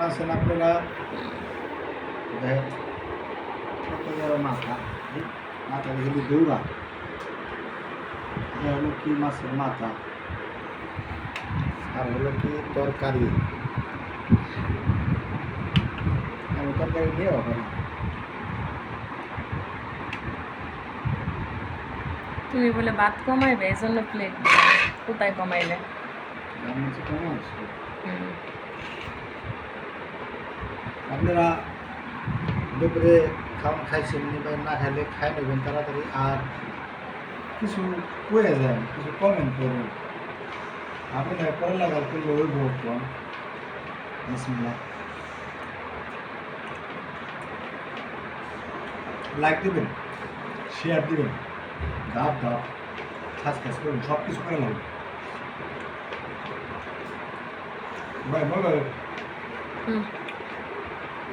আছেন আপনারা দেখেন কত বড় মাথা, এই মাথা দেখে দৌড়া। এটা হলো কি মাছের মাথা, আর হলো কি তরকারি। আমি তরকারি নিয়েও পারি। তুমি বলে ভাত কমাইবে এই জন্য প্লেট কোথায় কমাইলে? আমি হচ্ছে কেমন আছে হুম। আপনারা দুপুরে খাওয়ান খাইছেন বা না খাইলে খাই নেবেন তাড়াতাড়ি। আর কিছু কয়ে যান, কিছু কমেন্ট করুন। আপনারা পরে লাগাল করলে ওই ভোট কম। বিসমিল্লাহ। লাইক দেবেন, শেয়ার দিবেন, ধাপ ধাপ খাস খাস করুন, সব কিছু করে লাগবে। ভাই বলো। হুম।